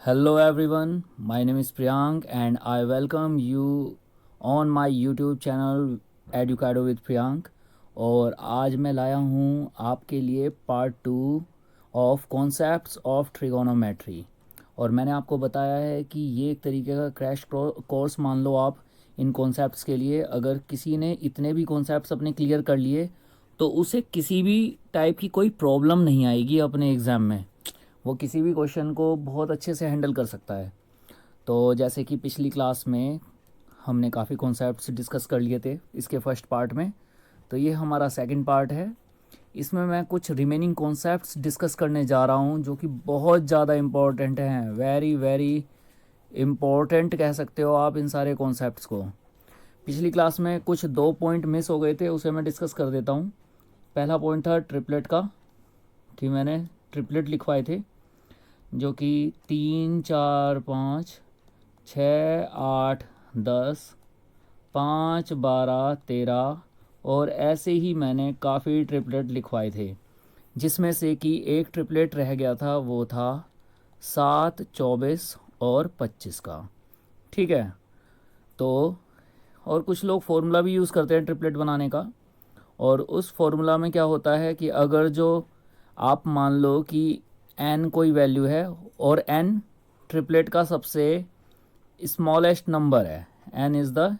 Hello everyone, my name is Priyank and I welcome you on my YouTube channel Educado with Priyank। और आज मैं लाया हूँ आपके लिए part 2 of concepts of trigonometry. और मैंने आपको बताया है कि ये एक तरीके का क्रैश कोर्स मान लो आप इन कॉन्सेप्ट्स के लिए। अगर किसी ने इतने भी कॉन्सेप्ट्स अपने क्लियर कर लिए तो उसे किसी भी टाइप की कोई प्रॉब्लम नहीं आएगी अपने एग्ज़ाम में। वो किसी भी क्वेश्चन को बहुत अच्छे से हैंडल कर सकता है। तो जैसे कि पिछली क्लास में हमने काफ़ी कॉन्सेप्ट्स डिस्कस कर लिए थे इसके फर्स्ट पार्ट में, तो ये हमारा सेकंड पार्ट है। इसमें मैं कुछ रिमेनिंग कॉन्सेप्ट्स डिस्कस करने जा रहा हूँ जो कि बहुत ज़्यादा इम्पोर्टेंट हैं, वेरी वेरी इम्पोर्टेंट कह सकते हो आप इन सारे कॉन्सेप्ट्स को। पिछली क्लास में कुछ 2 पॉइंट मिस हो गए थे, उसे मैं डिस्कस कर देता हूँ। पहला पॉइंट था ट्रिपलेट का, कि मैंने ट्रिपलेट लिखवाए थे जो कि 3 4 5 6 8 10 5 12 13 और ऐसे ही मैंने काफ़ी ट्रिपलेट लिखवाए थे, जिसमें से कि एक ट्रिपलेट रह गया था, वो था 7 24 और 25 का। ठीक है। तो और कुछ लोग फार्मूला भी यूज़ करते हैं ट्रिपलेट बनाने का। और उस फार्मूला में क्या होता है कि अगर जो आप मान लो कि n कोई वैल्यू है और n ट्रिपलेट का सबसे स्मॉलेस्ट नंबर है, n is the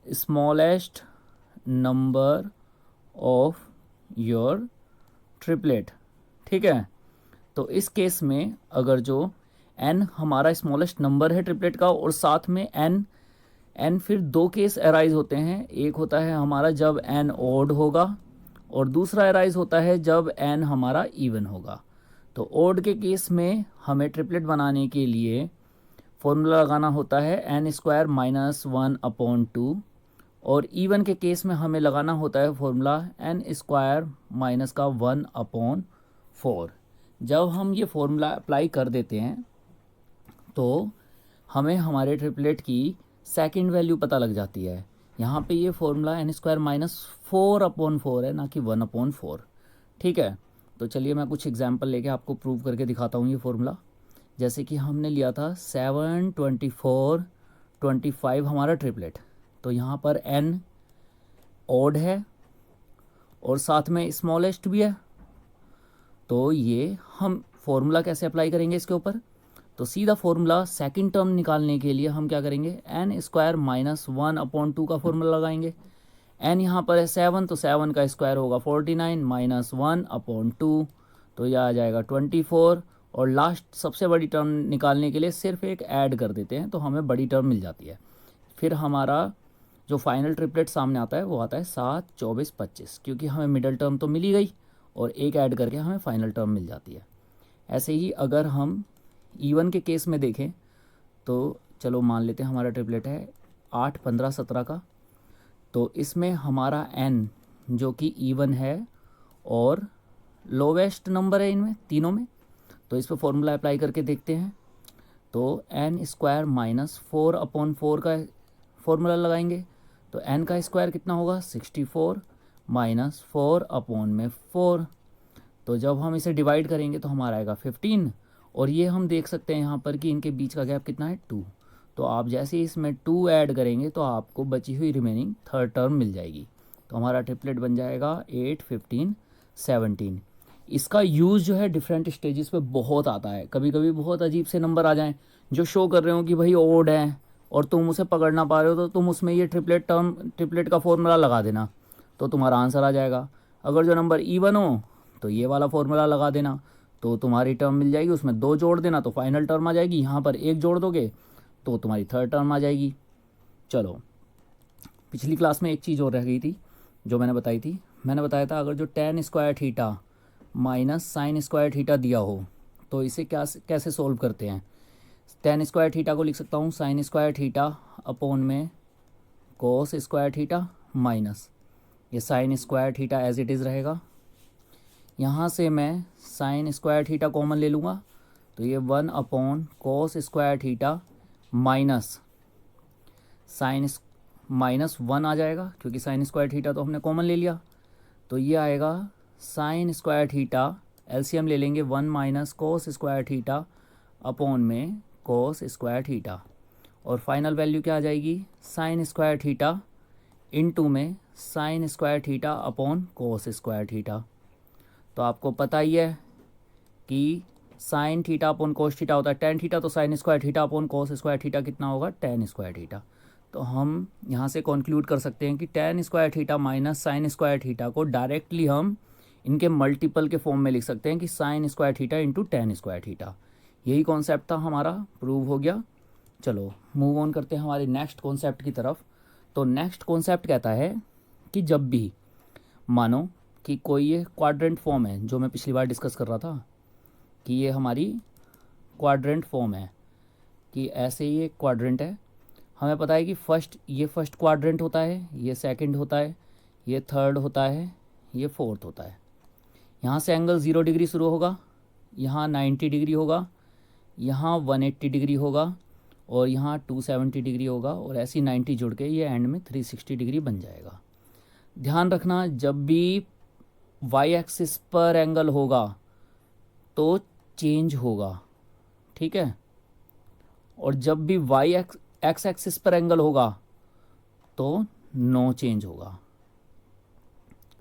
smallest number of your triplet. ठीक है। तो इस केस में अगर जो n हमारा स्मॉलेस्ट नंबर है ट्रिपलेट का और साथ में n फिर दो केस अराइज होते हैं। एक होता है हमारा जब n ओड होगा और दूसरा अराइज होता है जब n हमारा इवन होगा। तो ओड के केस में हमें ट्रिपलेट बनाने के लिए फॉर्मूला लगाना होता है n² - 1/2 और इवन के केस में हमें लगाना होता है फॉर्मूला n² - 1/4। जब हम ये फॉर्मूला अप्लाई कर देते हैं तो हमें हमारे ट्रिपलेट की सेकंड वैल्यू पता लग जाती है। यहाँ पे ये फॉर्मूला n² - 4/4 है, ना कि 1/4। ठीक है। तो चलिए मैं कुछ एग्जांपल लेके आपको प्रूव करके दिखाता हूँ ये फॉर्मूला। जैसे कि हमने लिया था 7 24 25 हमारा ट्रिपलेट। तो यहाँ पर n ओड है और साथ में स्मॉलेस्ट भी है। तो ये हम फॉर्मूला कैसे अप्लाई करेंगे इसके ऊपर? तो सीधा फॉर्मूला सेकंड टर्म निकालने के लिए हम क्या करेंगे, n² - 1/2 का फॉर्मूला लगाएंगे। n यहाँ पर है 7, तो 7 का स्क्वायर होगा 49 - 1/2, तो यह आ जाएगा 24। और लास्ट सबसे बड़ी टर्म निकालने के लिए सिर्फ एक ऐड कर देते हैं तो हमें बड़ी टर्म मिल जाती है। फिर हमारा जो फाइनल ट्रिपलेट सामने आता है वो आता है 7 24 25, क्योंकि हमें मिडल टर्म तो मिल ही गई और एक ऐड करके हमें फाइनल टर्म मिल जाती है। ऐसे ही अगर हम इवन के केस में देखें तो चलो मान लेते हैं हमारा ट्रिपलेट है 8 15 17 का। तो इसमें हमारा n जो कि इवन है और लोवेस्ट नंबर है इनमें तीनों में, तो इस पर फॉर्मूला अप्लाई करके देखते हैं। तो n² - 4/4 का फॉर्मूला लगाएंगे। तो n का स्क्वायर कितना होगा 64 - 4/4। तो जब हम इसे डिवाइड करेंगे तो हमारा आएगा 15। और ये हम देख सकते हैं यहाँ पर कि इनके बीच का गैप कितना है 2। तो आप जैसे ही इसमें 2 ऐड करेंगे तो आपको बची हुई रिमेनिंग थर्ड टर्म मिल जाएगी। तो हमारा ट्रिपलेट बन जाएगा 8 15 17। इसका यूज़ जो है डिफरेंट स्टेजेस पे बहुत आता है। कभी कभी बहुत अजीब से नंबर आ जाएं जो शो कर रहे हो कि भाई ओड है और तुम उसे पकड़ ना पा रहे हो, तो तुम उसमें ये ट्रिपलेट का फॉर्मूला लगा देना तो तुम्हारा आंसर आ जाएगा। अगर जो नंबर इवन हो तो ये वाला फॉर्मूला लगा देना तो तुम्हारी टर्म मिल जाएगी, उसमें 2 जोड़ देना तो फाइनल टर्म आ जाएगी। यहाँ पर 1 जोड़ दोगे तो तुम्हारी थर्ड टर्म आ जाएगी। चलो, पिछली क्लास में एक चीज़ और रह गई थी जो मैंने बताई थी। मैंने बताया था अगर जो tan² - sin² दिया हो तो इसे क्या कैसे सोल्व करते हैं। tan² को लिख सकता हूँ sin² अपॉन में cos² माइनस ये sin² एज इट इज़ रहेगा। यहाँ से मैं sin² कॉमन ले लूँगा तो ये 1/cos² माइनस साइन -1 आ जाएगा, क्योंकि sin² तो हमने कॉमन ले लिया। तो ये आएगा sin² एलसीएम ले लेंगे 1 - cos² अपॉन में कोस स्क्वायर थीटा, और फाइनल वैल्यू क्या आ जाएगी, साइन स्क्वायर थीटा इनटू में साइन स्क्वायर थीटा अपॉन कोस स्क्वायर थीटा। तो आपको पता ही है कि sign theta upon cos theta होता है टेन थीटा, तो साइन स्क्वायर थीटा अपॉन कोस स्क्वायर थीटा कितना होगा, टेन स्क्वायर थीटा। तो हम यहाँ से कंक्लूड कर सकते हैं कि ten square theta minus sign square theta को डायरेक्टली हम इनके मल्टीपल के फॉर्म में लिख सकते हैं कि sign square theta into ten square theta. यही कॉन्सेप्ट था हमारा, प्रूव हो गया। चलो मूव ऑन करते हैं हमारे नेक्स्ट कॉन्सेप्ट की तरफ। तो नेक्स्ट कॉन्सेप्ट कहता है कि जब भी मानो कि कोई ये क्वाड्रेंट फॉर्म है, जो मैं पिछली बार डिस्कस कर रहा था कि ये हमारी क्वाड्रेंट फॉर्म है, कि ऐसे ये क्वाड्रेंट है। हमें पता है कि ये फर्स्ट क्वाड्रेंट होता है, ये सेकंड होता है, ये थर्ड होता है, ये फोर्थ होता है। यहाँ से एंगल 0 डिग्री शुरू होगा, यहाँ 90 डिग्री होगा, यहाँ 180 डिग्री होगा, और यहाँ 270 डिग्री होगा, और ऐसी 90 जुड़ के ये एंड में 360 डिग्री बन जाएगा। ध्यान रखना, जब भी वाई एक्सिस पर एंगल होगा तो चेंज होगा, ठीक है, और जब भी वाई एक्स एक्सिस पर एंगल होगा तो नो चेंज होगा।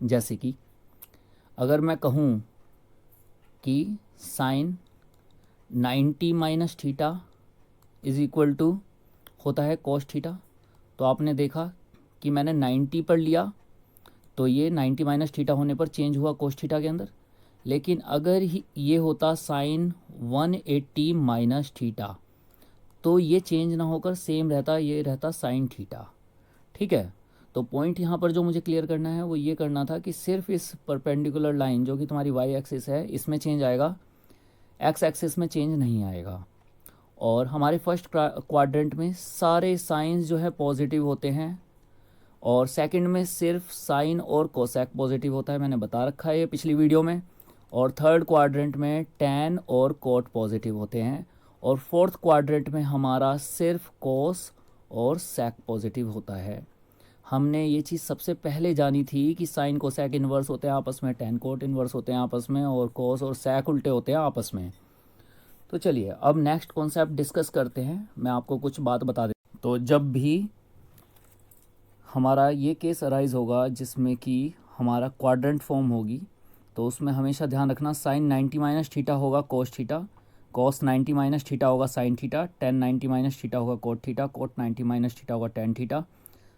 जैसे कि अगर मैं कहूँ कि sine 90 minus theta is equal to होता है कोस थीटा, तो आपने देखा कि मैंने 90 पर लिया तो ये 90 माइनस थीटा होने पर चेंज हुआ कोस थीटा के अंदर। लेकिन अगर ही ये होता साइन 180 माइनस थीटा तो ये चेंज ना होकर सेम रहता, ये रहता साइन थीटा, ठीक है। तो पॉइंट यहाँ पर जो मुझे क्लियर करना है वो ये करना था कि सिर्फ इस परपेंडिकुलर लाइन जो कि तुम्हारी वाई एक्सिस है इसमें चेंज आएगा, एक्स एक्सिस में चेंज नहीं आएगा। और हमारे फर्स्ट क्वाड्रेंट में सारे साइंस जो है पॉजिटिव होते हैं, और सेकंड में सिर्फ साइन और कोसेक पॉजिटिव होता है, मैंने बता रखा है ये पिछली वीडियो में। और थर्ड क्वाड्रेंट में टैन और कोट पॉजिटिव होते हैं, और फोर्थ क्वाड्रेंट में हमारा सिर्फ कोस और सेक पॉजिटिव होता है। हमने ये चीज़ सबसे पहले जानी थी कि साइन कोसेक इन्वर्स होते हैं आपस में, टैन कोट इन्वर्स होते हैं आपस में, और कोस और सेक उल्टे होते हैं आपस में। तो चलिए अब नेक्स्ट कॉन्सेप्ट डिस्कस करते हैं। मैं आपको कुछ बात बता दें। तो जब भी हमारा ये केस अराइज होगा जिसमें कि हमारा क्वाड्रेंट फॉर्म होगी, तो उसमें हमेशा ध्यान रखना साइन 90 माइनस थीटा होगा cos theta, cos 90 minus theta होगा sine theta, tan 90 minus theta होगा cot theta, cot 90 minus theta होगा tan theta,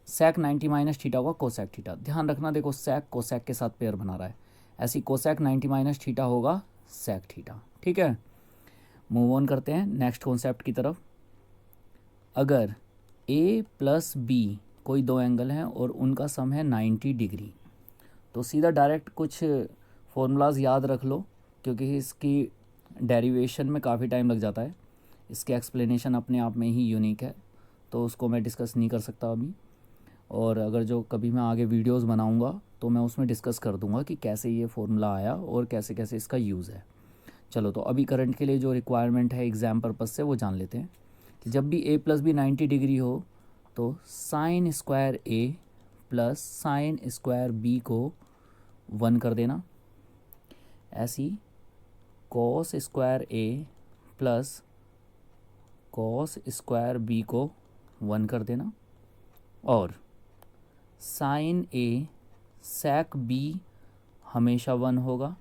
sec 90 minus theta होगा कोसेक थीटा। ध्यान रखना, देखो सेक कोसेक के साथ पेयर बना रहा है, ऐसी कोसेक 90 माइनस थीटा होगा सेक थीटा, ठीक है। मूव ऑन करते हैं नेक्स्ट कॉन्सेप्ट की तरफ। अगर ए प्लस बी कोई दो एंगल हैं और उनका सम है 90 डिग्री, तो सीधा डायरेक्ट कुछ फॉर्मूलाज याद रख लो, क्योंकि इसकी डेरिवेशन में काफ़ी टाइम लग जाता है। इसके एक्सप्लेनेशन अपने आप में ही यूनिक है, तो उसको मैं डिस्कस नहीं कर सकता अभी। और अगर जो कभी मैं आगे वीडियोस बनाऊंगा तो मैं उसमें डिस्कस कर दूंगा कि कैसे ये फॉर्मूला आया और कैसे कैसे इसका यूज़ है। चलो, तो अभी करंट के लिए जो रिक्वायरमेंट है एग्ज़ाम पर्पज़ से वो जान लेते हैं कि जब भी ए प्लस बी 90 डिग्री हो तो साइन स्क्वायर ए प्लस साइन स्क्वायर बी को 1 कर देना। ऐसी कॉस स्क्वायर ए प्लस कॉस स्क्वायर बी को 1 कर देना। और साइन ए सेक बी हमेशा 1 होगा,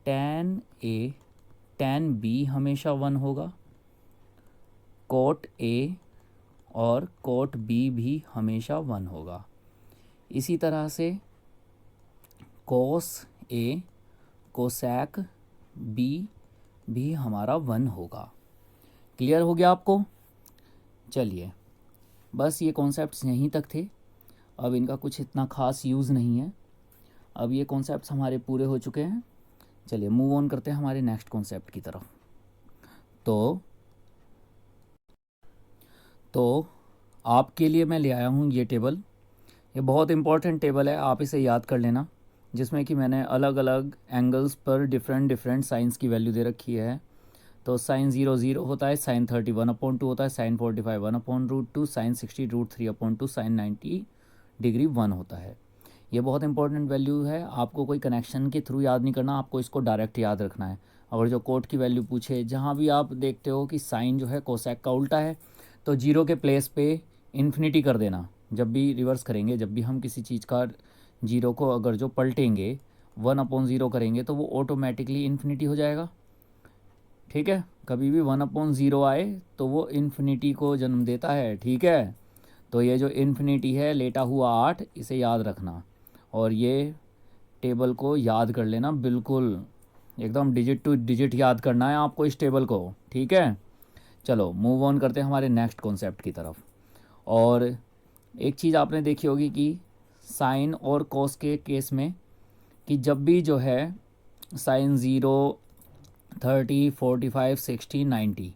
टैन ए टैन बी हमेशा 1 होगा, कोट ए और कोट बी भी हमेशा 1 होगा। इसी तरह से कोस ए कोसेक बी भी हमारा 1 होगा। क्लियर हो गया आपको? चलिए, बस ये कॉन्सेप्ट्स यहीं तक थे, अब इनका कुछ इतना ख़ास यूज़ नहीं है। अब ये कॉन्सेप्ट्स हमारे पूरे हो चुके हैं। चलिए मूव ऑन करते हैं हमारे नेक्स्ट कॉन्सेप्ट की तरफ। तो आपके लिए मैं ले आया हूँ ये टेबल। ये बहुत इंपॉर्टेंट टेबल है, आप इसे याद कर लेना, जिसमें कि मैंने अलग अलग एंगल्स पर डिफरेंट साइंस की वैल्यू दे रखी है। तो साइन 0 0 होता है, साइन 30 1/2 होता है, साइन 45 1/√2, साइन 60 √3/2, साइन 90 डिग्री 1 होता है। ये बहुत इंपॉर्टेंट वैल्यू है, आपको कोई कनेक्शन के थ्रू याद नहीं करना, आपको इसको डायरेक्ट याद रखना है। और जो कोट की वैल्यू पूछे, जहाँ भी आप देखते हो कि साइन जो है कोसेक का उल्टा है, तो जीरो के प्लेस पे इन्फिनिटी कर देना। जब भी रिवर्स करेंगे, जब भी हम किसी चीज़ का जीरो को अगर जो पलटेंगे 1/0 करेंगे तो वो ऑटोमेटिकली इन्फिनिटी हो जाएगा। ठीक है, कभी भी 1/0 आए तो वो इन्फिनिटी को जन्म देता है। ठीक है, तो ये जो इन्फिनिटी है लेटा हुआ 8, इसे याद रखना और ये टेबल को याद कर लेना, बिल्कुल एकदम डिजिट टू डिजिट याद करना है आपको इस टेबल को। ठीक है, चलो मूव ऑन करते हैं हमारे नेक्स्ट कॉन्सेप्ट की तरफ। और एक चीज़ आपने देखी होगी कि साइन और कॉस के केस में कि जब भी जो है साइन 0, 30, 45, 60, 90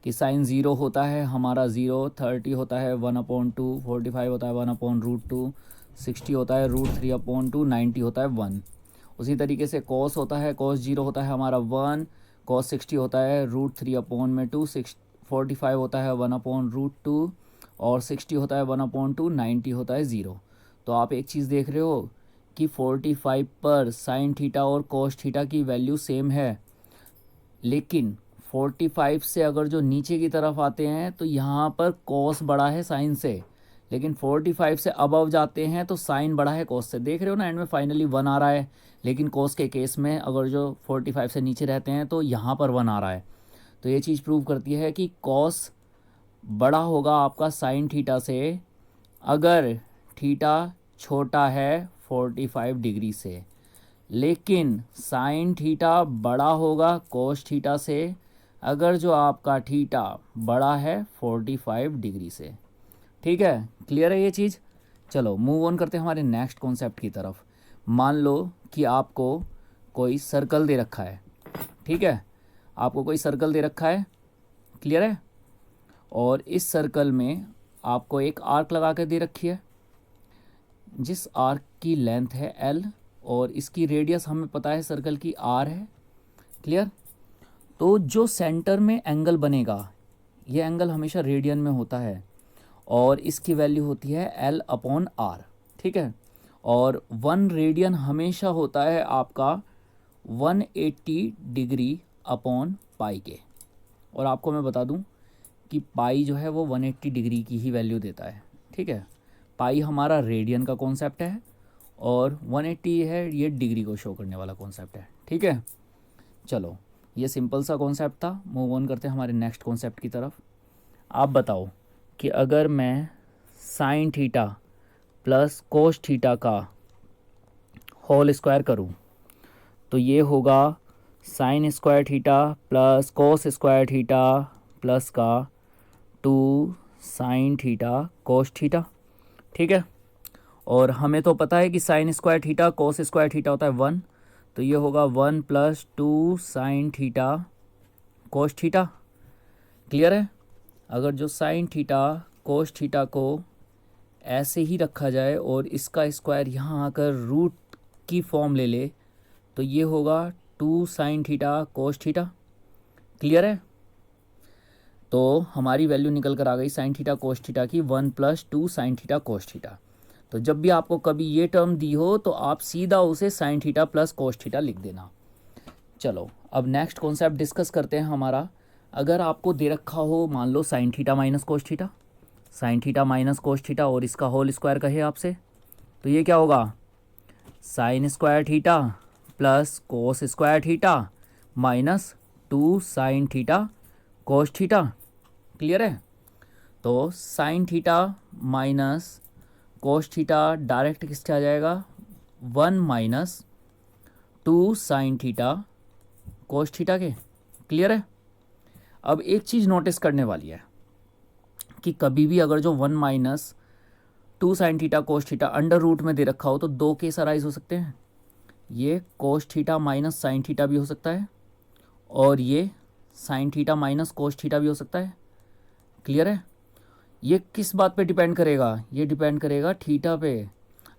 कि साइन 0 होता है हमारा 0, 30 होता है 1/2, 45 होता है 1/√2, 60 होता है √3/2, 90 होता है 1। उसी तरीके से कॉस होता है, कॉस 0 होता है हमारा 1, कॉस 60 होता है √3/2, 45 होता है 1/√2 और 60 होता है 1/2, 90 होता है 0। तो आप एक चीज़ देख रहे हो कि 45 पर साइन थीटा और कॉस थीटा की वैल्यू सेम है, लेकिन 45 से अगर जो नीचे की तरफ आते हैं तो यहाँ पर कॉस बड़ा है साइन से, लेकिन 45 से अबव जाते हैं तो साइन बड़ा है कॉस से। देख रहे हो ना, एंड में फाइनली 1 आ रहा है, लेकिन कॉस के केस में अगर जो 45 से नीचे रहते हैं तो यहाँ पर 1 आ रहा है। तो ये चीज़ प्रूव करती है कि कॉस बड़ा होगा आपका साइन थीटा से अगर थीटा छोटा है 45 डिग्री से, लेकिन साइन थीटा बड़ा होगा कोस थीटा से अगर जो आपका थीटा बड़ा है 45 डिग्री से। ठीक है, क्लियर है ये चीज़। चलो मूव ऑन करते हैं हमारे नेक्स्ट कॉन्सेप्ट की तरफ। मान लो कि आपको कोई सर्कल दे रखा है। ठीक है, आपको कोई सर्कल दे रखा है, क्लियर है, और इस सर्कल में आपको एक आर्क लगा के दे रखी है, जिस आर्क की लेंथ है L और इसकी रेडियस हमें पता है सर्कल की R है। क्लियर, तो जो सेंटर में एंगल बनेगा, ये एंगल हमेशा रेडियन में होता है और इसकी वैल्यू होती है L/R। ठीक है, और 1 रेडियन हमेशा होता है आपका 180 डिग्री अपॉन पाई के। और आपको मैं बता दूं कि पाई जो है वो 180 डिग्री की ही वैल्यू देता है। ठीक है, पाई हमारा रेडियन का कॉन्सेप्ट है और 180 है ये डिग्री को शो करने वाला कॉन्सेप्ट है। ठीक है, चलो ये सिंपल सा कॉन्सेप्ट था। मूव ऑन करते हैं हमारे नेक्स्ट कॉन्सेप्ट की तरफ। आप बताओ कि अगर मैं sign theta plus cos theta का होल स्क्वायर करूं तो ये होगा साइन स्क्वायर थीटा प्लस कोस स्क्वायर थीटा प्लस का 2 साइन थीटा कोस थीटा। ठीक है, और हमें तो पता है कि sign square theta cos square theta होता है 1, तो ये होगा 1 + 2 sine theta cos theta. Clear है, अगर जो साइन थीटा कोस थीटा को ऐसे ही रखा जाए और इसका स्क्वायर यहाँ आकर रूट की फॉर्म ले ले तो ये होगा 2 sine theta cos theta. Clear है, तो हमारी वैल्यू निकल कर आ गई साइन थीटा कोस थीटा की 1 + 2 साइन थीटा कोस थीटा। तो जब भी आपको कभी ये टर्म दी हो तो आप सीधा उसे साइन थीटा प्लस कोस थीटा लिख देना। चलो अब नेक्स्ट कॉन्सेप्ट डिस्कस करते हैं हमारा। अगर आपको दे रखा हो मान लो sine theta minus cos theta, sine theta minus cos theta और इसका होल स्क्वायर कहे आपसे, तो ये क्या होगा साइन स्क्वायर थीटा प्लस कोस square theta minus 2 sine theta cos theta. Clear है, तो sign theta minus cos theta direct किसके आ जाएगा 1 - 2 साइन थीटा कोस थीटा के। क्लियर है, अब एक चीज़ नोटिस करने वाली है कि कभी भी अगर जो 1 - 2 sine theta cos theta under root में दे रखा हो तो दो केस अराइज हो सकते हैं। ये cos theta minus sine theta भी हो सकता है और ये sign theta minus cos theta भी हो सकता है। क्लियर है, ये किस बात पे डिपेंड करेगा, ये डिपेंड करेगा थीटा पे।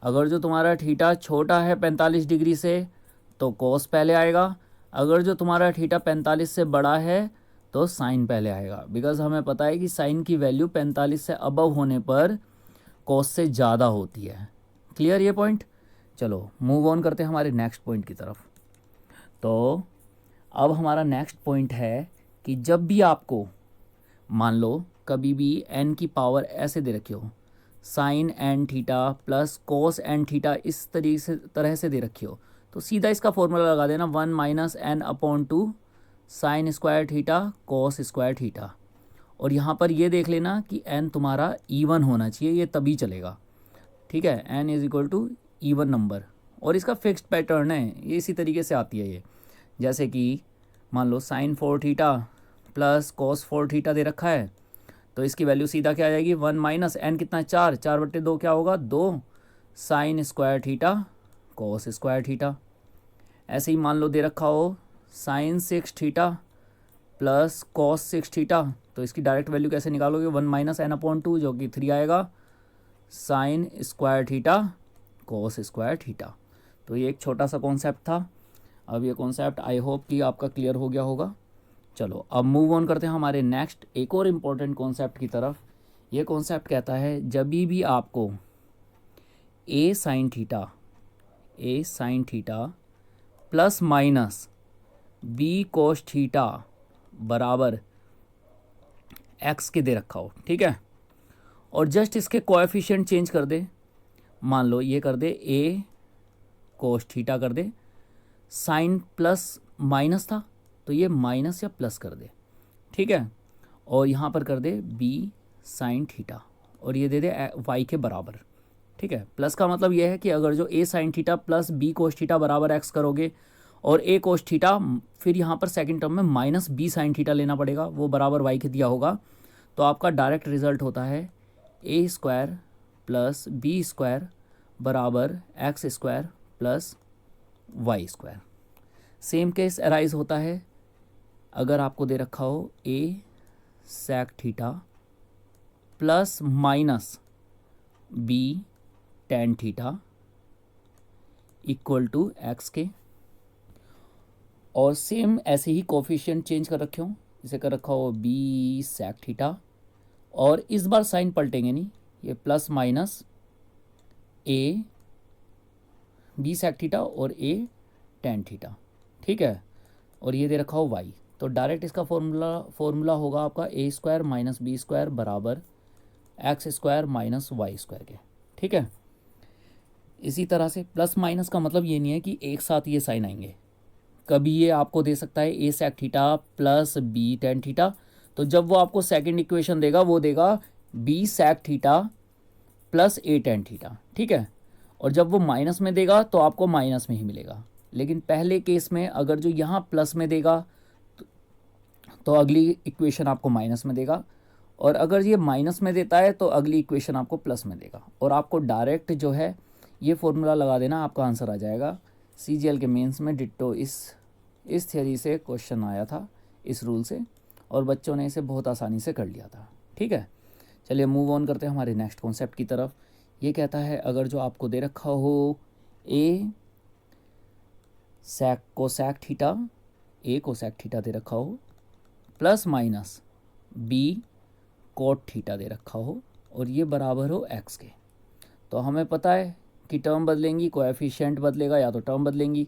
अगर जो तुम्हारा थीटा छोटा है 45 डिग्री से तो कोस पहले आएगा, अगर जो तुम्हारा थीटा 45 से बड़ा है तो साइन पहले आएगा, बिकॉज हमें पता है कि साइन की वैल्यू 45 से अबव होने पर कोस से ज़्यादा होती है। क्लियर ये पॉइंट। चलो मूव ऑन करते हैं हमारे नेक्स्ट पॉइंट की तरफ। तो अब हमारा नेक्स्ट पॉइंट है कि जब भी आपको मान लो कभी भी n की पावर ऐसे दे रखी हो, sine N theta plus cos N theta इस तरह से दे रखी हो, तो सीधा इसका फॉर्मूला लगा देना 1-n/2 sign square theta cos square theta. और यहाँ पर ये देख लेना कि n तुम्हारा इवन होना चाहिए, ये तभी चलेगा। ठीक है, n = इवन नंबर। और इसका फिक्स्ड पैटर्न है, ये इसी तरीके से आती है ये। जैसे कि मान लो sine 4 theta plus cos 4 theta दे रखा है, तो इसकी वैल्यू सीधा क्या आ जाएगी, 1 - n कितना है, 4/2 क्या होगा, 2 sine square theta cos square theta. ऐसे ही मान लो दे रखा हो sine 6 theta plus cos 6 theta, तो इसकी डायरेक्ट वैल्यू कैसे निकालोगे, 1 - n/2 जो कि 3 आएगा sign square theta cos square theta. तो ये एक छोटा सा कॉन्सेप्ट था। अब ये कॉन्सेप्ट आई होप कि आपका क्लियर हो गया होगा। चलो अब मूव ऑन करते हैं हमारे नेक्स्ट एक और इम्पोर्टेंट कॉन्सेप्ट की तरफ। ये कॉन्सेप्ट कहता है जब भी आपको A sine theta plus minus B cos theta बराबर एक्स के दे रखा हो, ठीक है, और जस्ट इसके कोएफिशिएंट चेंज कर दे। मान लो ये कर दे ए कोस थीटा कर दे, साइन प्लस माइनस था तो ये माइनस या प्लस कर दे, ठीक है, और यहाँ पर कर दे बी साइन थीटा और ये दे दे वाई के बराबर, ठीक है। प्लस का मतलब ये है कि अगर जो A sine theta plus B cos theta बराबर एक्स करोगे और ए कोस थीटा, फिर यहाँ पर सेकंड टर्म में माइनस बी साइन थीटा लेना पड़ेगा, वो बराबर वाई के दिया होगा, तो आपका डायरेक्ट रिजल्ट होता है A square plus B square बराबर X square plus Y square. Same case arise होता है अगर आपको दे रखा हो A sec theta plus minus B tan theta equal to X के, और सेम ऐसे ही कोफिशिएंट चेंज कर रखे हो, इसे कर रखा हो बी सेक थीटा, और इस बार साइन पलटेंगे नहीं, ये plus minus A B sec theta और ए टेन थीटा, ठीक है, और ये दे रखा हो वाई, तो डायरेक्ट इसका फॉर्मूला होगा आपका A square minus B square बराबर X square minus Y square के, ठीक है। इसी तरह से प्लस माइनस का मतलब ये नहीं है कि एक साथ ये साइन आएंगे, कभी ये आपको दे सकता है A sec theta plus B tan theta, तो जब वो आपको सेकंड इक्वेशन देगा वो देगा B sec theta plus A tan theta, ठीक है, और जब वो माइनस में देगा तो आपको माइनस में ही मिलेगा। लेकिन पहले केस में अगर जो यहाँ प्लस में देगा तो अगली इक्वेशन आपको माइनस में देगा, और अगर ये माइनस में देता है तो अगली इक्वेशन आपको प्लस में देगा, और आपको डायरेक्ट जो है ये फॉर्मूला लगा देना, आपका आंसर आ जाएगा। CGL के मेंस में डिट्टो इस थियरी से क्वेश्चन आया था, इस रूल से, और बच्चों ने इसे बहुत आसानी से कर लिया था, ठीक है। चलिए मूव ऑन करते हैं हमारे नेक्स्ट कॉन्सेप्ट की तरफ। ये कहता है अगर जो आपको दे रखा हो ए कोसेक थीटा दे रखा हो plus minus B cot theta दे रखा हो और ये बराबर हो एक्स के, तो हमें पता है कि टर्म बदलेंगी, कोएफिशिएंट बदलेगा या तो टर्म बदलेंगी,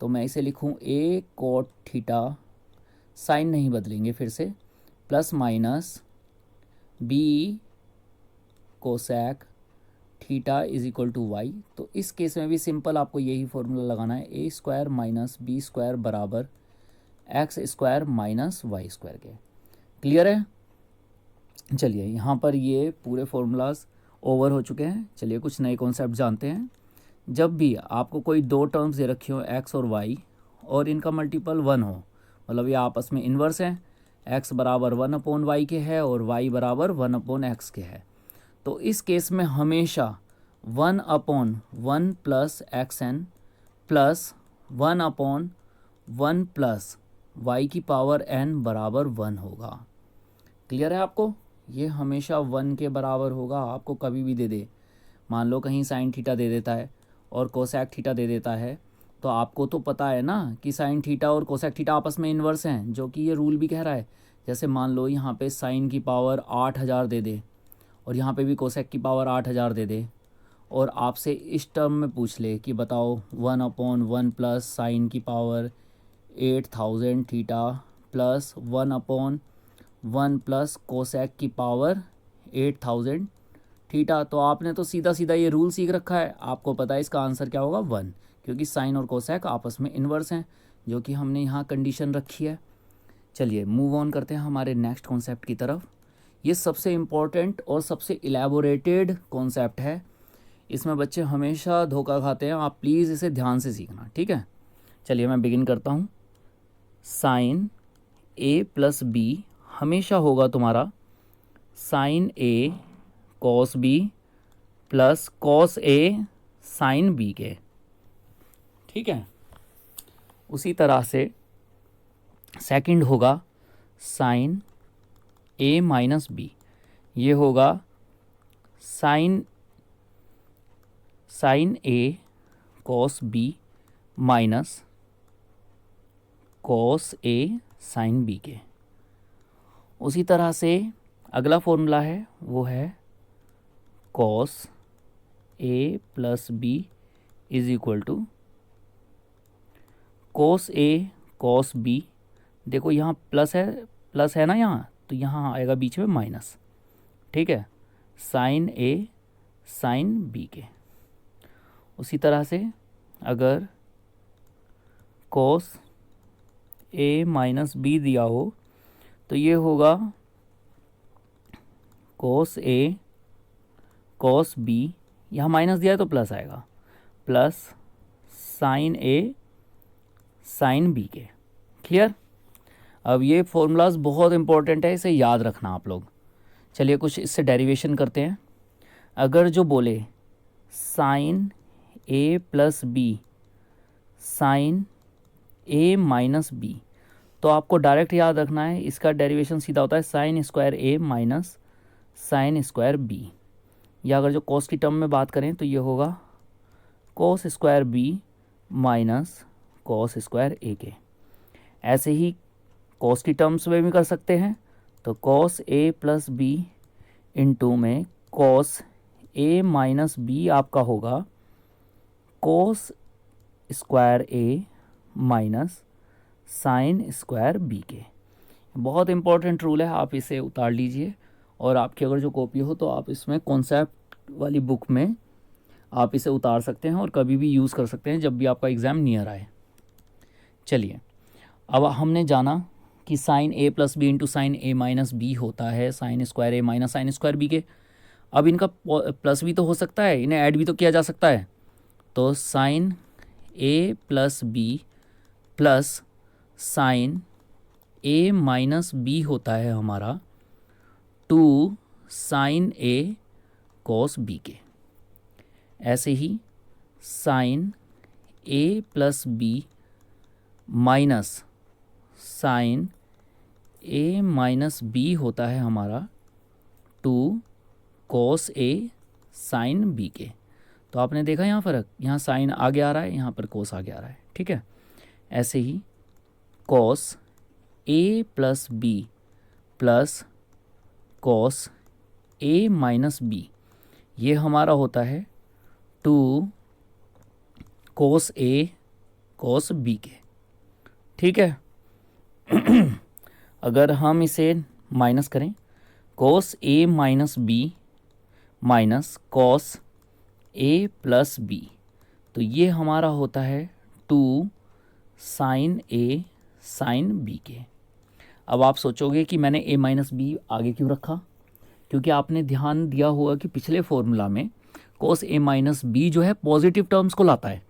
तो मैं इसे लिखूं ए कोट थीटा, साइन नहीं बदलेंगे फिर से, plus minus B cosec theta is equal to Y. तो इस केस में भी सिंपल आपको यही फॉर्मूला लगाना है, A square minus B square बराबर X square minus Y square के। क्लियर है? चलिए यहाँ पर ये पूरे फॉर्मूलाज ओवर हो चुके हैं। चलिए कुछ नए कॉन्सेप्ट जानते हैं। जब भी आपको कोई दो टर्म्स दे रखी हो एक्स और वाई और इनका मल्टीपल 1 हो, मतलब ये आपस में इन्वर्स हैं, एक्स बराबर 1/y के है और वाई बराबर 1/x के है, तो इस केस में हमेशा 1/1 plus xn plus 1/1 plus y की पावर n बराबर 1 होगा। क्लियर है आपको? ये हमेशा 1 के बराबर होगा, आपको कभी भी दे दे। मान लो कहीं साइन थीटा दे देता है और कोसेक थीटा दे देता है, तो आपको तो पता है ना कि साइन थीटा और कोसेक थीटा आपस में इन्वर्स हैं, जो कि ये रूल भी कह रहा है। जैसे मान लो यहाँ पे साइन की पावर 8000 दे दे और यहाँ पे भी कोसेक की पावर 8000 दे दे, और आपसे इस टर्म में पूछ ले कि बताओ 1/1 प्लस साइन की power 8000 theta plus 1/1 plus cosec की पावर 8000 थीटा। तो आपने तो सीधा सीधा ये रूल सीख रखा है, आपको पता है इसका आंसर क्या होगा 1, क्योंकि साइन और कोसेक आपस में इन्वर्स हैं, जो कि हमने यहाँ कंडीशन रखी है। चलिए मूव ऑन करते हैं हमारे नेक्स्ट कॉन्सेप्ट की तरफ। ये सबसे इम्पॉर्टेंट और सबसे इलेबोरेटेड कॉन्सेप्ट है, इसमें बच्चे हमेशा धोखा खाते हैं, आप प्लीज़ इसे ध्यान से सीखना, ठीक है। चलिए मैं बिगिन करता हूँ। साइन ए प्लस बी हमेशा होगा तुम्हारा sign A cos B plus cos A sine B के, ठीक है। उसी तरह से सेकंड होगा साइन ए माइनस बी, ये होगा sine A cos B minus cos A sine B के। उसी तरह से अगला फॉर्मूला है वो है cos A plus B is equal to cos A cos B. देखो यहाँ प्लस है ना यहाँ, तो यहाँ आएगा बीच में माइनस, ठीक है, साइन ए साइन बी के। उसी तरह से अगर कॉस ए माइनस बी दिया हो तो ये होगा कॉस ए कॉस बी, यहाँ माइनस दिया है तो प्लस आएगा, प्लस साइन ए साइन बी के। क्लियर। अब ये फॉर्मूलाज बहुत इंपॉर्टेंट है, इसे याद रखना आप लोग। चलिए कुछ इससे डेरिवेशन करते हैं। अगर जो बोले साइन ए प्लस बी साइन ए माइनस बी, तो आपको डायरेक्ट याद रखना है इसका डेरिवेशन सीधा होता है साइन स्क्वायर ए माइनस साइन स्क्वायर बी। या अगर जो कॉस की टर्म में बात करें तो ये होगा cos square B minus cos square A के। ऐसे ही कॉस की टर्म्स में भी कर सकते हैं, तो cos A plus B into में कॉस ए माइनस बी आपका होगा कॉस स्क्वायर ए माइनस साइन स्क्वायर बी के। बहुत इंपॉर्टेंट रूल है, आप इसे उतार लीजिए, और आपकी अगर जो कॉपी हो तो आप इसमें कॉन्सेप्ट वाली बुक में आप इसे उतार सकते हैं और कभी भी यूज़ कर सकते हैं जब भी आपका एग्ज़ाम नियर आए। चलिए अब हमने जाना कि साइन ए प्लस बी इंटू साइन ए माइनस बी होता है साइन स्क्वायर ए माइनस साइन स्क्वायर बी के। अब इनका प्लस भी तो हो सकता है, इन्हें ऐड भी तो किया जा सकता है। तो साइन ए प्लस बी प्लस साइन ए माइनस बी होता है हमारा 2 साइन ए कॉस बी के। ऐसे ही साइन ए प्लस बी माइनस साइन ए माइनस बी होता है हमारा 2 कॉस ए साइन बी के। तो आपने देखा यहाँ फ़र्क, यहाँ साइन आगे आ रहा है, यहाँ पर कॉस आगे आ रहा है, ठीक है। ऐसे ही cos A plus B plus cos A minus B, ये हमारा होता है 2 कॉस ए कॉस बी के, ठीक है। अगर हम इसे माइनस करें, cos A minus B minus cos A plus B, तो ये हमारा होता है 2 साइन ए साइन बी के। अब आप सोचोगे कि मैंने ए माइनस बी आगे क्यों रखा, क्योंकि आपने ध्यान दिया होगा कि पिछले फॉर्मूला में कॉस ए माइनस बी जो है पॉजिटिव टर्म्स को लाता है,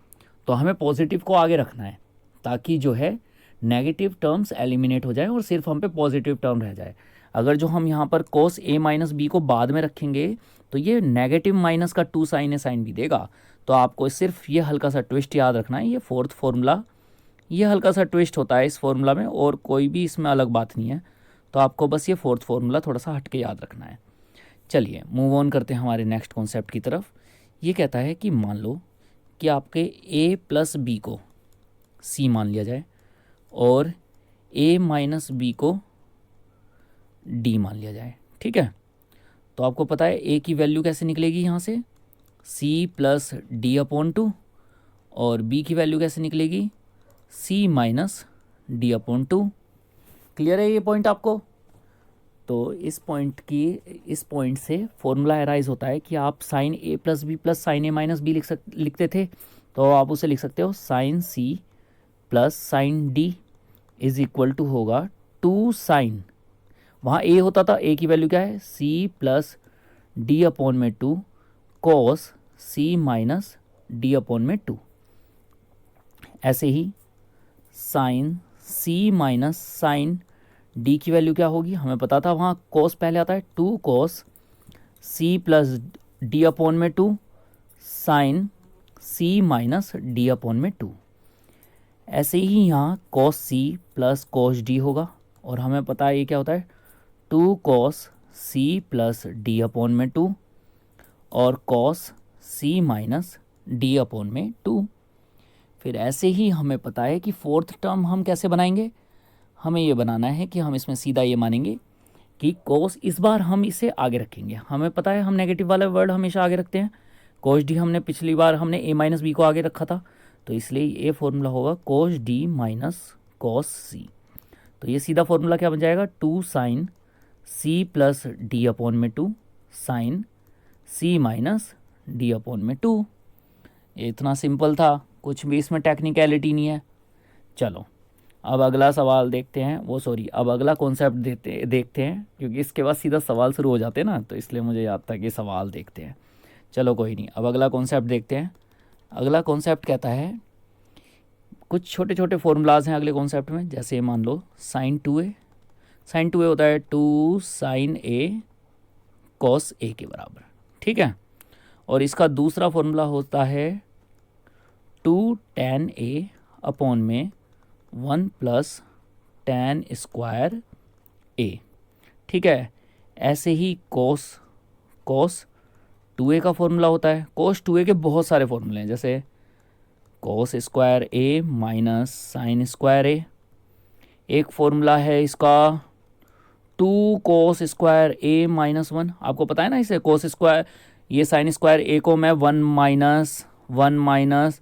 तो हमें पॉजिटिव को आगे रखना है ताकि जो है नेगेटिव टर्म्स एलिमिनेट हो जाए और सिर्फ हम पे पॉजिटिव टर्म रह जाए। अगर जो हम यहाँ पर कॉस ए माइनस बी को बाद में रखेंगे तो ये नेगेटिव माइनस का 2 साइन ए साइन बी देगा। तो आपको सिर्फ ये हल्का सा ट्विस्ट याद रखना है, ये फोर्थ फॉर्मूला, ये हल्का सा ट्विस्ट होता है इस फॉर्मूला में और कोई भी इसमें अलग बात नहीं है। तो आपको बस ये फोर्थ फॉर्मूला थोड़ा सा हट के याद रखना है। चलिए मूव ऑन करते हैं हमारे नेक्स्ट कॉन्सेप्ट की तरफ। ये कहता है कि मान लो कि आपके ए प्लस बी को सी मान लिया जाए और ए माइनस बी को डी मान लिया जाए, ठीक है। तो आपको पता है ए की वैल्यू कैसे निकलेगी यहाँ से, सी प्लस डी अपॉन 2, और बी की वैल्यू कैसे निकलेगी, सी माइनस d/2। क्लियर है ये पॉइंट आपको? तो इस पॉइंट से फॉर्मूला अराइज होता है कि आप sine a plus B plus sine a minus B लिखते थे, तो आप उसे लिख सकते हो sine c plus sine d is equal to होगा 2 साइन, वहाँ a होता था, a की वैल्यू क्या है c plus d/2 cos c minus d/2। ऐसे ही sine c minus sine d की वैल्यू क्या होगी, हमें पता था, वहाँ cos पहले आता है, 2 cos c plus d/2 sine c minus d/2। ऐसे ही यहाँ cos c plus cos d होगा, और हमें पता है ये क्या होता है 2 cos c प्लस d/2 और cos c माइनस d/2। फिर ऐसे ही हमें पता है कि फोर्थ टर्म हम कैसे बनाएंगे, हमें ये बनाना है कि हम इसमें सीधा ये मानेंगे कि cos, इस बार हम इसे आगे रखेंगे, हमें पता है हम नेगेटिव वाला वर्ड हमेशा आगे रखते हैं, cos d हमने पिछली बार हमने a माइनस बी को आगे रखा था, तो इसलिए ये फॉर्मूला होगा cos d minus cos c। तो ये सीधा फॉर्मूला क्या बन जाएगा 2 sine c plus d/2 sine c minus d/2। ये इतना सिंपल था, कुछ भी इसमें टेक्निकलिटी नहीं है। चलो अब अगला सवाल देखते हैं, अब अगला कॉन्सेप्ट देखते हैं, क्योंकि इसके बाद सीधा सवाल शुरू हो जाते हैं ना, तो इसलिए मुझे याद था कि सवाल देखते हैं। चलो कोई नहीं, अब अगला कॉन्सेप्ट देखते हैं। अगला कॉन्सेप्ट कहता है, कुछ छोटे छोटे फॉर्मूलाज हैं अगले कॉन्सेप्ट में, जैसे मान लो साइन 2a होता है 2 साइन a कॉस a के बराबर, ठीक है। और इसका दूसरा फॉर्मूला होता है 2 tan a अपॉन में 1 प्लस tan स्क्वायर a, ठीक है। ऐसे ही cos 2a का फॉर्मूला होता है, cos 2a के बहुत सारे फॉर्मूले हैं, जैसे cos square a minus sine square a। एक फॉर्मूला है इसका 2 cos स्क्वायर a माइनस 1, आपको पता है ना इसे cos स्क्वायर, ये साइन स्क्वायर a को मैं 1 माइनस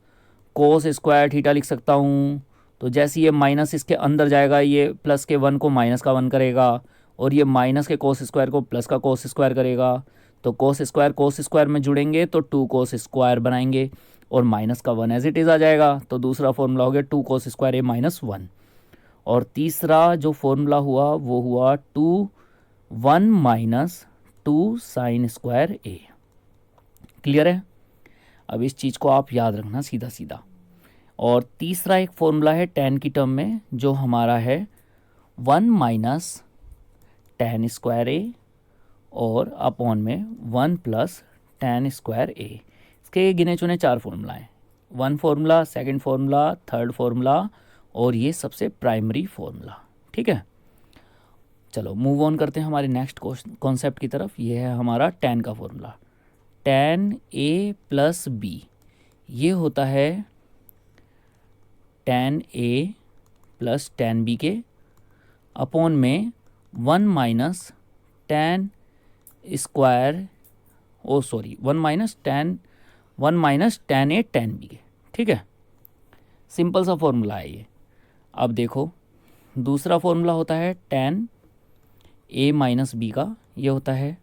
cos स्क्वायर थीटा लिख सकता हूँ। तो जैसे ये माइनस इसके अंदर जाएगा, ये प्लस के 1 को माइनस का 1 करेगा, और ये माइनस के cos स्क्वायर को प्लस का cos स्क्वायर करेगा। तो cos स्क्वायर में जुड़ेंगे तो 2 cos स्क्वायर बनाएंगे, और माइनस का 1 एज इट इज़ आ जाएगा। तो दूसरा फॉर्मूला हो गया 2 cos स्क्वायर a माइनस 1। और तीसरा जो फॉर्मूला हुआ वो हुआ 1 minus 2 sine square a। Clear है? अब इस चीज़ को आप याद रखना सीधा सीधा। और तीसरा एक फॉर्मूला है tan की टर्म में, जो हमारा है 1 माइनस tan स्क्वायर a और अपॉन में 1 प्लस tan स्क्वायर a। इसके गिने चुने 4 फॉर्मूला हैं, 1 formula, second formula, third formula, और ये सबसे प्राइमरी फार्मूला, ठीक है। चलो मूव ऑन करते हैं हमारे नेक्स्ट कॉन्सेप्ट की तरफ। ये है हमारा tan का formula, tan a plus b, ये होता है tan a plus tan b के अपॉन में 1 minus tan square 1 minus tan a tan b के, ठीक है। सिंपल सा फॉर्मूला है ये। अब देखो दूसरा फॉर्मूला होता है tan a माइनस b का, ये होता है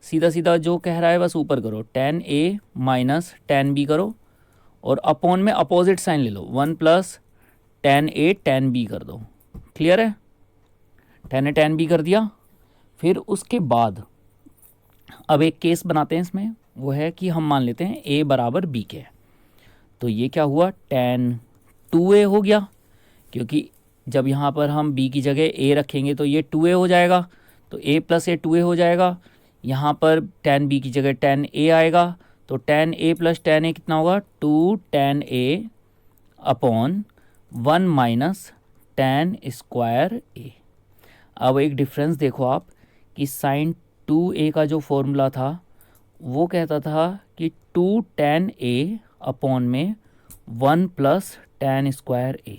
सीधा सीधा जो कह रहा है बस ऊपर करो, tan a minus tan b करो, और अपॉन में अपोजिट साइन ले लो, 1 plus tan a tan b कर दो। क्लियर है? tan a tan b कर दिया। फिर उसके बाद अब एक केस बनाते हैं इसमें, वो है कि हम मान लेते हैं a बराबर b के। तो ये क्या हुआ, tan 2a हो गया, क्योंकि जब यहाँ पर हम b की जगह a रखेंगे तो ये 2a हो जाएगा, तो a प्लस a 2a हो जाएगा। यहाँ पर tan b की जगह tan a आएगा, तो tan a plus tan a कितना होगा, 2 tan a upon 1 minus tan square a। अब एक डिफरेंस देखो आप कि साइन 2a का जो फॉर्मूला था वो कहता था कि 2 tan a अपॉन में 1 प्लस tan स्क्वायर a,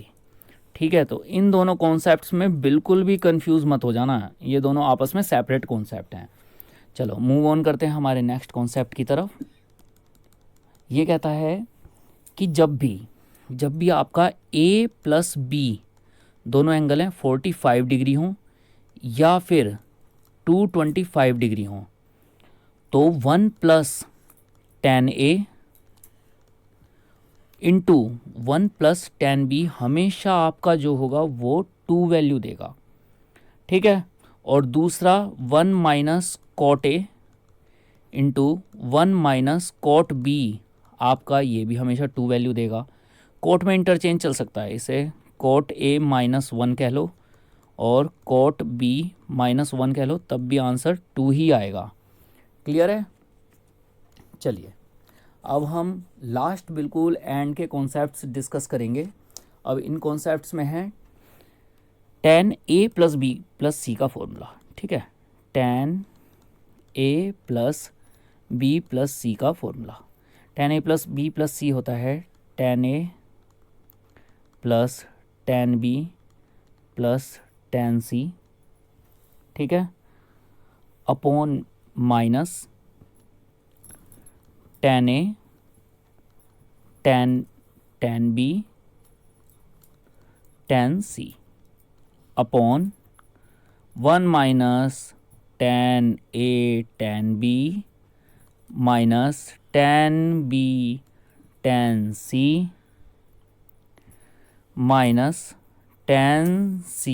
ठीक है। तो इन दोनों कॉन्सेप्ट्स में बिल्कुल भी कंफ्यूज मत हो जाना, ये दोनों आपस में सेपरेट कॉन्सेप्ट हैं। चलो मूव ऑन करते हैं हमारे नेक्स्ट कॉन्सेप्ट की तरफ। ये कहता है कि जब भी आपका a प्लस b दोनों एंगल हैं 45 डिग्री हों या फिर 225 डिग्री हों, तो 1 प्लस टेन ए इंटू 1 प्लस टेन बी हमेशा आपका जो होगा वो 2 वैल्यू देगा, ठीक है। और दूसरा 1 minus cot A into 1 minus cot B, आपका ये भी हमेशा 2 वैल्यू देगा। कॉट में इंटरचेंज चल सकता है, इसे कॉट ए -1 कह लो और कॉट बी -1 कह लो, तब भी आंसर 2 ही आएगा। क्लियर है? चलिए अब हम लास्ट बिल्कुल एंड के कॉन्सेप्ट्स डिस्कस करेंगे। अब इन कॉन्सेप्ट्स में है tan a plus B plus C का फॉर्मूला, ठीक है। tan a plus B plus C का formula, tan a plus B plus C होता है tan a plus tan b plus tan c, ठीक है, upon minus tan a tan b tan c upon 1 minus tan a tan b minus tan b tan c minus tan c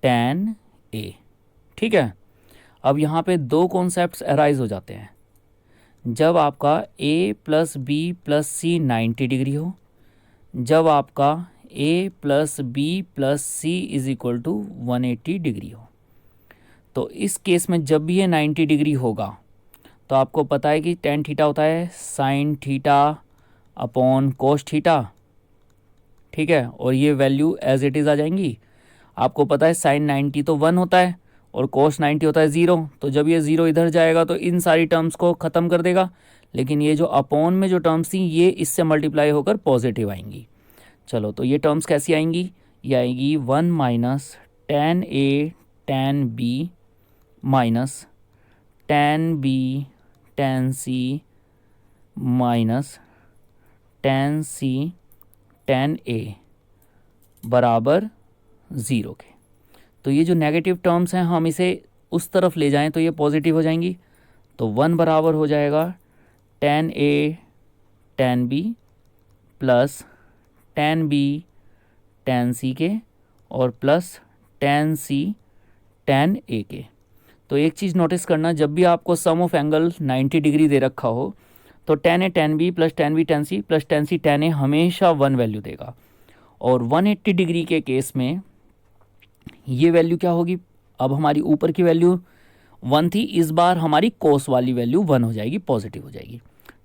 tan a, ठीक है। अब यहाँ पे दो concepts arise हो जाते हैं। जब आपका a plus B plus C 90 degree हो, जब आपका a plus B plus C is equal to 180 degree हो। तो इस केस में जब भी ये 90 डिग्री होगा तो आपको पता है कि tan थीटा होता है sign theta upon cos theta, ठीक है। और ये वैल्यू एज इट इज़ आ जाएंगी। आपको पता है साइन 90 तो 1 होता है और कोस 90 होता है 0, तो जब ये 0 इधर जाएगा तो इन सारी टर्म्स को ख़त्म कर देगा, लेकिन ये जो अपॉन में जो टर्म्स थी ये इससे मल्टीप्लाई होकर पॉजिटिव आएंगी। चलो तो ये टर्म्स कैसी आएंगी? ये आएगी 1 minus tan a tan b minus tan b tan c minus tan c tan a बराबर 0 के। तो ये जो नेगेटिव टर्म्स हैं हम इसे उस तरफ ले जाएं तो ये पॉजिटिव हो जाएंगी। तो 1 बराबर हो जाएगा tan a tan b plus tan b tan c के और plus tan c tan a के। तो एक चीज़ नोटिस करना, जब भी आपको सम ऑफ एंगल 90 डिग्री दे रखा हो तो tan a tan b plus tan b tan c plus tan c tan a हमेशा 1 वैल्यू देगा। और 180 डिग्री के केस में ये वैल्यू क्या होगी? अब हमारी ऊपर की वैल्यू 1 थी, इस बार हमारी कोस वाली वैल्यू 1 हो जाएगी, पॉजिटिव हो जाएगी,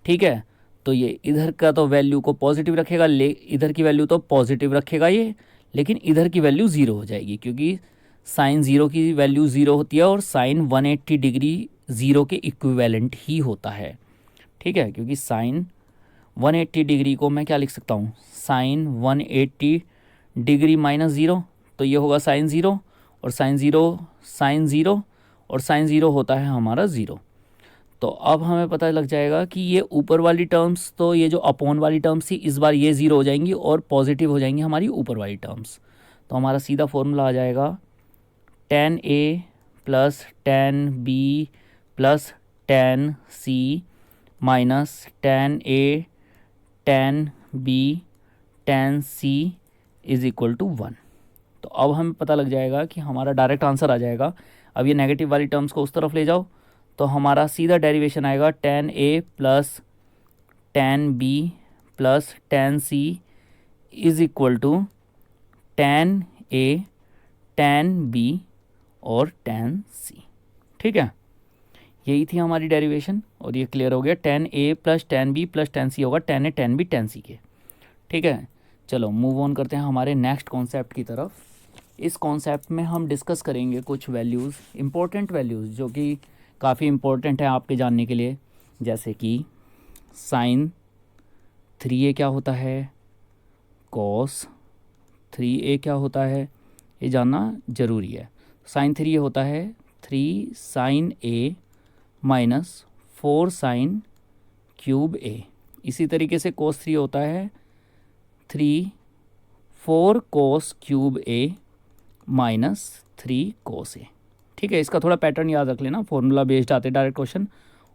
ठीक है। तो ये इधर का तो वैल्यू को पॉजिटिव रखेगा, इधर की वैल्यू तो पॉजिटिव रखेगा ये, लेकिन इधर की वैल्यू 0 हो जाएगी क्योंकि साइन 0 की वैल्यू 0 होती है और साइन 180 डिग्री 0 के इक्विवेलेंट ही होता है, ठीक है। क्योंकि साइन 180 डिग्री को मैं क्या लिख सकता हूँ? साइन 180 डिग्री माइनस 0, तो ये होगा साइन 0 और साइन 0 और साइन 0 होता है हमारा 0। तो अब हमें पता लग जाएगा कि ये ऊपर वाली टर्म्स, तो ये जो अपॉन वाली टर्म्स थी इस बार ये 0 हो जाएंगी और पॉजिटिव हो जाएंगी हमारी ऊपर वाली टर्म्स। तो हमारा सीधा फॉर्मूला आ जाएगा tan a plus tan b plus tan c minus tan a tan b tan c is equal to 1। तो अब हमें पता लग जाएगा कि हमारा डायरेक्ट आंसर आ जाएगा। अब ये नेगेटिव वाली टर्म्स को उस तरफ ले जाओ तो हमारा सीधा डेरिवेशन आएगा tan a plus tan b plus tan c is equal to tan a tan b और tan c, ठीक है। यही थी हमारी डेरिवेशन और ये क्लियर हो गया। tan a plus tan b plus tan c होगा tan a tan b tan c के, ठीक है। चलो मूव ऑन करते हैं हमारे नेक्स्ट कॉन्सेप्ट की तरफ। इस कॉन्सेप्ट में हम डिस्कस करेंगे कुछ वैल्यूज़, इम्पोर्टेंट वैल्यूज़ जो कि काफ़ी इम्पोर्टेंट है आपके जानने के लिए, जैसे कि साइन 3a क्या होता है, कॉस 3a क्या होता है, ये जानना ज़रूरी है। साइन 3a होता है 3 sine a minus 4 sine cube a। इसी तरीके से कोस 3 होता है 3 4 cos क्यूब ए माइनस 3 cos ए। ठीक है, इसका थोड़ा पैटर्न याद रख लेना, फॉर्मूला बेस्ड आते डायरेक्ट क्वेश्चन,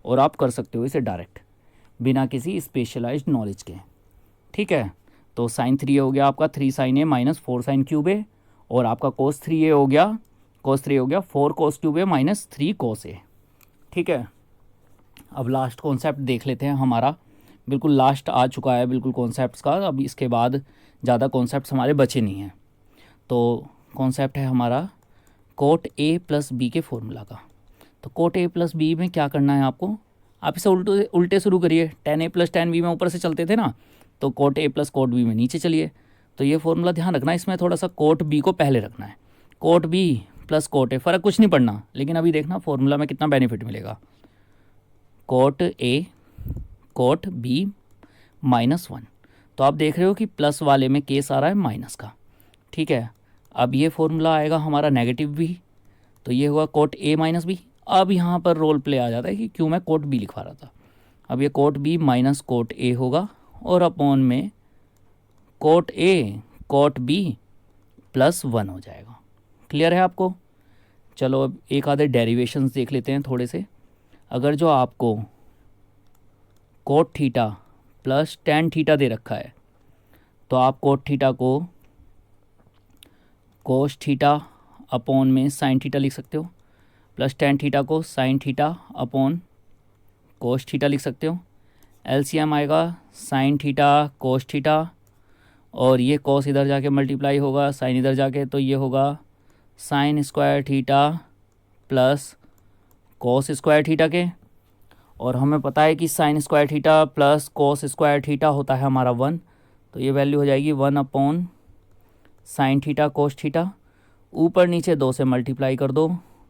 और आप कर सकते हो इसे डायरेक्ट बिना किसी स्पेशलाइज्ड नॉलेज के। ठीक है, तो साइन 3 हो गया आपका 3 साइन ए माइनस 4 साइन क्यूब ए, और आपका कोस 3 हो गया 4 कोस क्यूब ए माइनस 3 कोस ए। ठीक है, अब लास्ट कॉन्सेप्ट देख लेते हैं, हमारा बिल्कुल लास्ट आ चुका है बिल्कुल कॉन्सेप्ट्स का, अब इसके बाद ज़्यादा कॉन्सेप्ट्स हमारे बचे नहीं हैं। तो कॉन्सेप्ट है हमारा कोट ए प्लस बी के फॉर्मूला का। तो कोट ए प्लस बी में क्या करना है आपको, आप इसे उल्टे शुरू करिए। tan a plus tan b में ऊपर से चलते थे ना, तो cot A plus cot B में नीचे चलिए। तो ये फॉर्मूला ध्यान रखना, इसमें थोड़ा सा कोट बी को पहले रखना है। Cot B plus cot A, फ़र्क कुछ नहीं पड़ना, लेकिन अभी देखना फॉर्मूला में कितना बेनिफिट मिलेगा। कोट ए कोट बी -1, तो आप देख रहे हो कि प्लस वाले में केस आ रहा है माइनस का। ठीक है, अब ये फॉर्मूला आएगा हमारा नेगेटिव भी, तो ये हुआ कोट ए माइनस बी। अब यहाँ पर रोल प्ले आ जाता है कि क्यों मैं कोट बी लिखवा रहा था। अब ये cot B minus cot A होगा, और अपॉन में कोट ए कोट बी +1 हो जाएगा। क्लियर है आपको? चलो अब एक आधे डेरिवेशंस देख लेते हैं थोड़े से। अगर जो आपको cot theta plus tan theta दे रखा है, तो आप कोट थीटा को कोस थीटा अपॉन में साइन थीटा लिख सकते हो, प्लस टैन थीटा को sine theta upon cos theta लिख सकते हो। एलसीएम आएगा साइन थीटा कोस थीटा, और ये कोस इधर जाके मल्टीप्लाई होगा साइन इधर जाके, तो ये होगा साइन स्क्वायर थीटा प्लस कोस स्क्वायर थीटा के। और हमें पता है कि साइन स्क्वायर थीटा प्लस कोस स्क्वायर थीटा होता है हमारा 1, तो ये वैल्यू हो जाएगी 1 upon sine theta cos theta. ऊपर नीचे 2 से मल्टीप्लाई कर दो,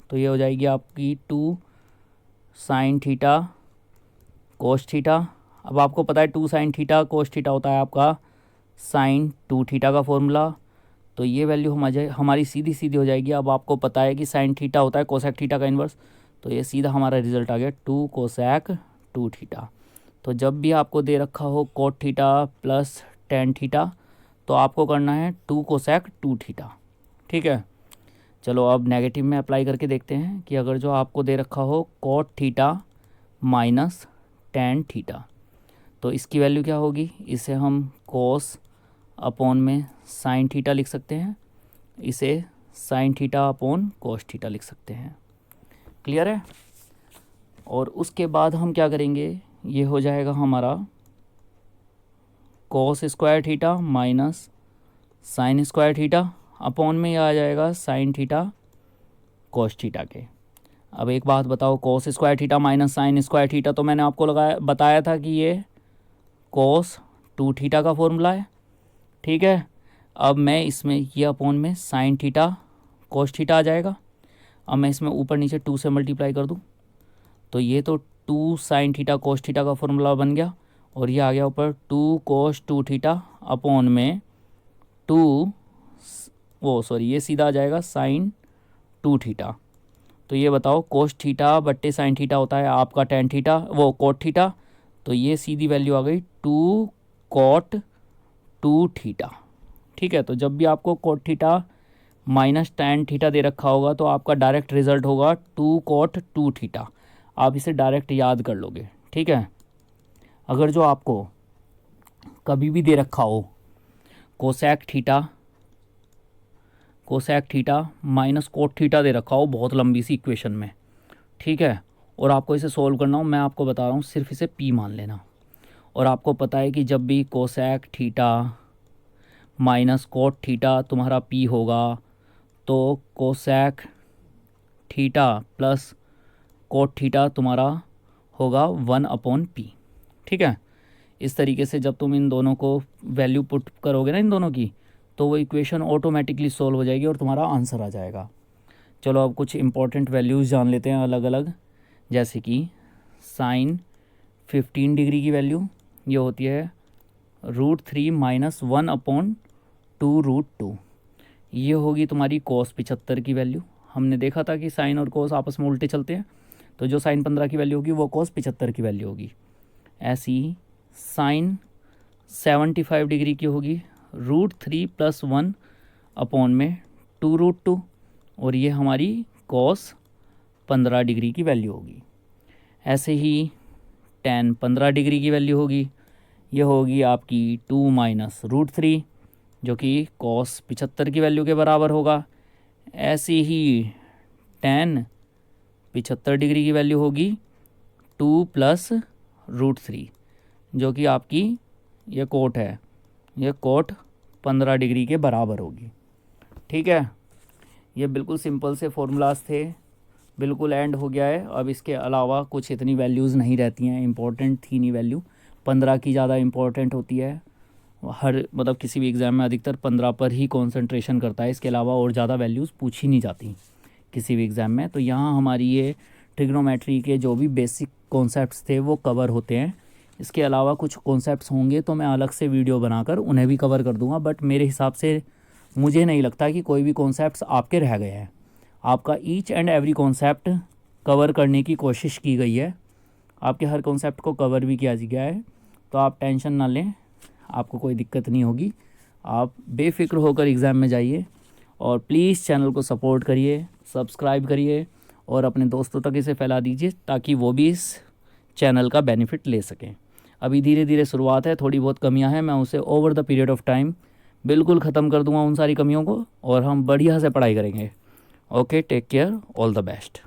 तो ये हो जाएगी आपकी 2 साइन थीटा कोस थीटा। अब आपको पता है 2 साइन थीटा कोस थीटा होता है आपका साइन 2 थीटा का फॉर्मूला, तो ये वैल्यू हमारी सीधी सीधी हो जाएगी। अब आपको पता है कि साइन थीटा होता है कोसेक थीटा का इन्वर्स, तो ये सीधा हमारा रिजल्ट आ गया 2 कोसेक 2 थीटा। तो जब भी आपको दे रखा हो coat theta plus tan theta, तो आपको करना है 2 कोसेक 2 थीटा। ठीक है, चलो अब नेगेटिव में अप्लाई करके देखते हैं कि अगर जो आपको दे रखा हो coat theta minus tan theta, तो इसकी वैल्यू क्या होगी, इसे हम कोस अपॉन में साइन थीटा लिख सकते हैं, इसे sign theta upon cos theta लिख सकते हैं। क्लियर है? और उसके बाद हम क्या करेंगे, ये हो जाएगा हमारा कोस square theta minus sign square theta, upon में आ जाएगा साइन थीटा कोस थीटा के। अब एक बात बताओ, कोस square theta minus sign square theta, तो मैंने आपको बताया था कि ये कोस 2 थीटा का फॉर्मूला है। ठीक है, अब मैं इसमें ये अपॉन में साइन थीटा कोस थीटा आ जाएगा। अब मैं इसमें ऊपर नीचे 2 से मल्टीप्लाई कर दूं, तो ये तो 2 साइन थीटा कोस थीटा का फॉर्मूला बन गया, और ये आ गया ऊपर 2 कोस 2 थीटा अपॉन में ये सीधा आ जाएगा साइन 2 थीटा। तो ये बताओ कोस थीटा बट्टे साइन थीटा होता है आपका टैन थीटा कोट थीटा, तो ये सीधी वैल्यू आ गई 2 कोट 2 थीटा। ठीक है, तो जब भी आपको cot theta minus tan theta दे रखा होगा, तो आपका डायरेक्ट रिजल्ट होगा 2 कोट 2 थीटा। आप इसे डायरेक्ट याद कर लोगे। ठीक है, अगर जो आपको कभी भी दे रखा हो cosec theta minus cot theta दे रखा हो बहुत लंबी सी इक्वेशन में, ठीक है, और आपको इसे सोल्व करना हो, मैं आपको बता रहा हूँ, सिर्फ इसे पी मान लेना। और आपको पता है कि जब भी cosec theta minus cot theta तुम्हारा पी होगा, तो cosec theta plus cot theta तुम्हारा होगा 1 अपॉन पी। ठीक है, इस तरीके से जब तुम इन दोनों को वैल्यू पुट करोगे ना इन दोनों की, तो वो इक्वेशन ऑटोमेटिकली सोल्व हो जाएगी और तुम्हारा आंसर आ जाएगा। चलो अब कुछ इंपॉर्टेंट वैल्यूज़ जान लेते हैं अलग अलग, जैसे कि साइन 15 डिग्री की वैल्यू ये होती है √3 माइनस 1 अपॉन 2√2। ये होगी तुम्हारी कोस 75 की वैल्यू। हमने देखा था कि साइन और कोस आपस में उल्टे चलते हैं, तो जो साइन 15 की वैल्यू होगी वो कोस 75 की वैल्यू होगी। ऐसी साइन 75 डिग्री की होगी √3 + 1 अपॉन में 2√2 और ये हमारी cos 15 डिग्री की वैल्यू होगी। ऐसे ही tan 15 डिग्री की वैल्यू होगी, ये होगी आपकी 2 - √3 जो कि cos 75 की वैल्यू के बराबर होगा। ऐसे ही tan 75 डिग्री की वैल्यू होगी 2 + √3 जो कि आपकी ये कोट है, ये कोट 15 डिग्री के बराबर होगी। ठीक है, ये बिल्कुल सिंपल से फॉर्मूलाज थे, बिल्कुल एंड हो गया है। अब इसके अलावा कुछ इतनी वैल्यूज़ नहीं रहती हैं, इंपॉर्टेंट थी नहीं वैल्यू। 15 की ज़्यादा इंपॉर्टेंट होती है, हर मतलब किसी भी एग्ज़ाम में अधिकतर 15 पर ही कंसंट्रेशन करता है, इसके अलावा और ज़्यादा वैल्यूज़ पूछी नहीं जाती किसी भी एग्ज़ाम में। तो यहाँ हमारी ये ट्रिग्नोमेट्री के जो भी बेसिक कॉन्सेप्ट्स थे वो कवर होते हैं। इसके अलावा कुछ कॉन्सेप्ट्स होंगे तो मैं अलग से वीडियो बनाकर उन्हें भी कवर कर दूंगा, बट मेरे हिसाब से मुझे नहीं लगता कि कोई भी कॉन्सेप्ट्स आपके रह गए हैं। आपका each and every concept cover करने की कोशिश की गई है, आपके हर कॉन्सेप्ट को कवर भी किया गया है, तो आप टेंशन ना लें, आपको कोई दिक्कत नहीं होगी। आप बेफिक्र होकर एग्ज़ाम में जाइए और प्लीज़ चैनल को सपोर्ट करिए, सब्सक्राइब करिए और अपने दोस्तों तक इसे फैला दीजिए ताकि वो भी इस चैनल का बेनिफिट ले सकें। अभी धीरे धीरे शुरुआत है, थोड़ी बहुत कमियां हैं, मैं उसे over the period of time बिल्कुल ख़त्म कर दूंगा उन सारी कमियों को और हम बढ़िया से पढ़ाई करेंगे। Okay, take care, all the best.